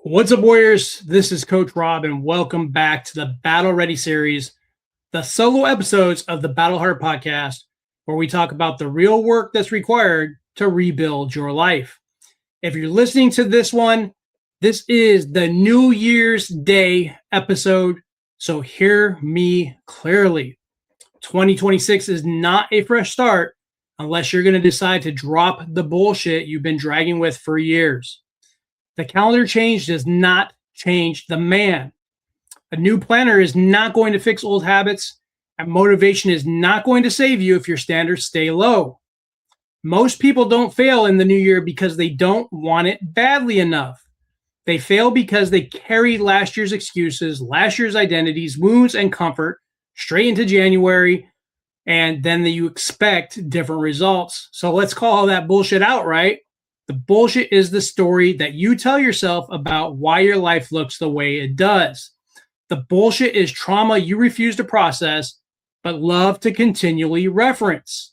What's up, Warriors? This is Coach Rob, and welcome back to the Battle Ready series, the solo episodes of the Battle Heart podcast, where we talk about the real work that's required to rebuild your life. If you're listening to this one, this is the New Year's Day episode, so hear me clearly. 2026 is not a fresh start unless you're going to decide to drop the bullshit you've been dragging with for years. The calendar change does not change the man. A new planner is not going to fix old habits, and motivation is not going to save you if your standards stay low. Most people don't fail in the new year because they don't want it badly enough. They fail because they carry last year's excuses, last year's identities, wounds, and comfort straight into January, and then you expect different results. So let's call all that bullshit out, right? The bullshit is the story that you tell yourself about why your life looks the way it does. The bullshit is trauma you refuse to process, but love to continually reference.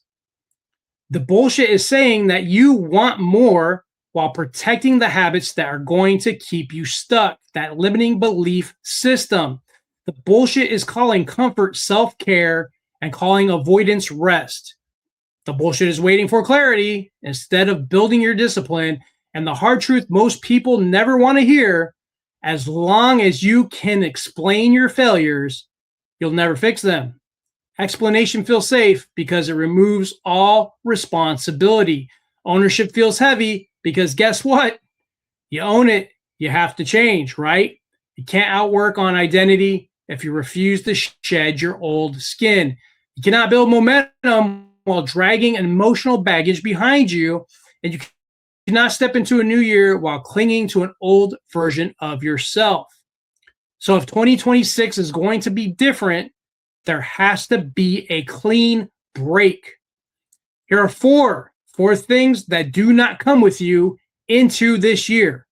The bullshit is saying that you want more while protecting the habits that are going to keep you stuck, that limiting belief system. The bullshit is calling comfort self-care and calling avoidance rest. The bullshit is waiting for clarity instead of building your discipline. And the hard truth most people never want to hear, as long as you can explain your failures, you'll never fix them. Explanation feels safe because it removes all responsibility. Ownership feels heavy because guess what? You own it. You have to change, right? You can't outwork on identity if you refuse to shed your old skin. You cannot build momentum while dragging an emotional baggage behind you, and you cannot step into a new year while clinging to an old version of yourself. So if 2026 is going to be different, there has to be a clean break. Here are four things that do not come with you into this year.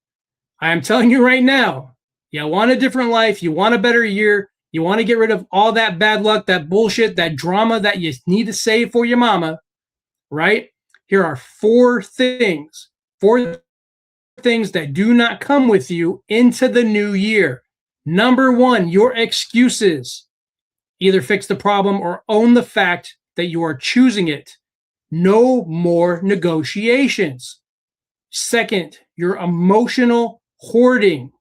I am telling you right now, you want a different life, you want a better year, you want to get rid of all that bad luck, that bullshit, that drama that you need to save for your mama, right? Here are four things that do not come with you into the new year. Number one, your excuses. Either fix the problem or own the fact that you are choosing it. No more negotiations. Second, your emotional hoarding.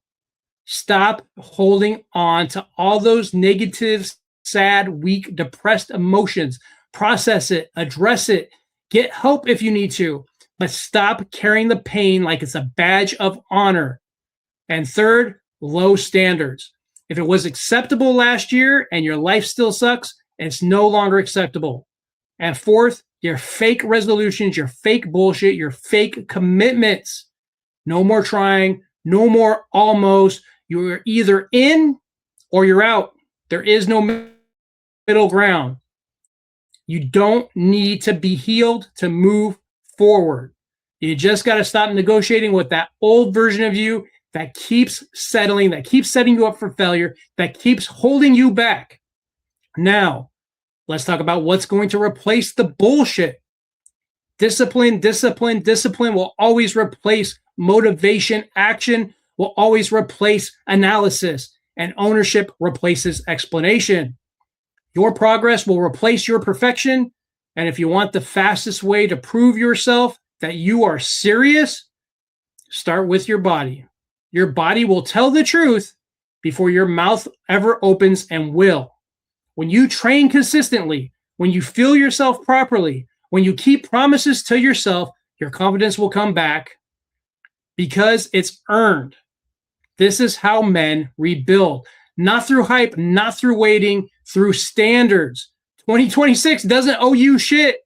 Stop holding on to all those negative, sad, weak, depressed emotions. Process it, address it, get help if you need to, but stop carrying the pain like it's a badge of honor. And third, low standards. If it was acceptable last year and your life still sucks, it's no longer acceptable. And fourth, your fake resolutions, your fake bullshit, your fake commitments. No more trying, no more almost. You're either in or you're out. There is no middle ground. You don't need to be healed to move forward. You just got to stop negotiating with that old version of you that keeps settling, that keeps setting you up for failure, that keeps holding you back. Now, let's talk about what's going to replace the bullshit. Discipline will always replace motivation. Action will always replace analysis, and ownership replaces explanation. Your progress will replace your perfection, and if you want the fastest way to prove yourself that you are serious, start with your body. Your body will tell the truth before your mouth ever opens and will. When you train consistently, when you feel yourself properly, when you keep promises to yourself, your confidence will come back because it's earned. This is how men rebuild. Not through hype, not through waiting, through standards. 2026 doesn't owe you shit,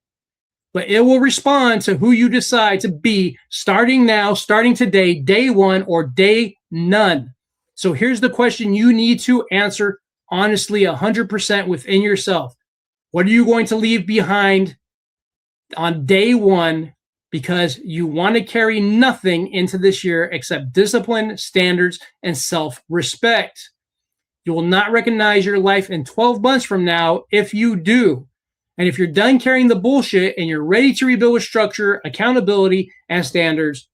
but it will respond to who you decide to be starting now, starting today, day one or day none. So here's the question you need to answer honestly 100% within yourself. What are you going to leave behind on day one because you want to carry nothing into this year except discipline, standards, and self-respect? You will not recognize your life in 12 months from now if you do. And if you're done carrying the bullshit and you're ready to rebuild with structure, accountability, and standards,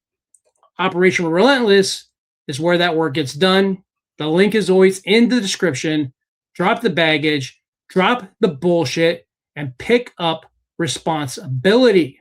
Operation Relentless is where that work gets done. The link is always in the description. Drop the baggage, drop the bullshit, and pick up responsibility.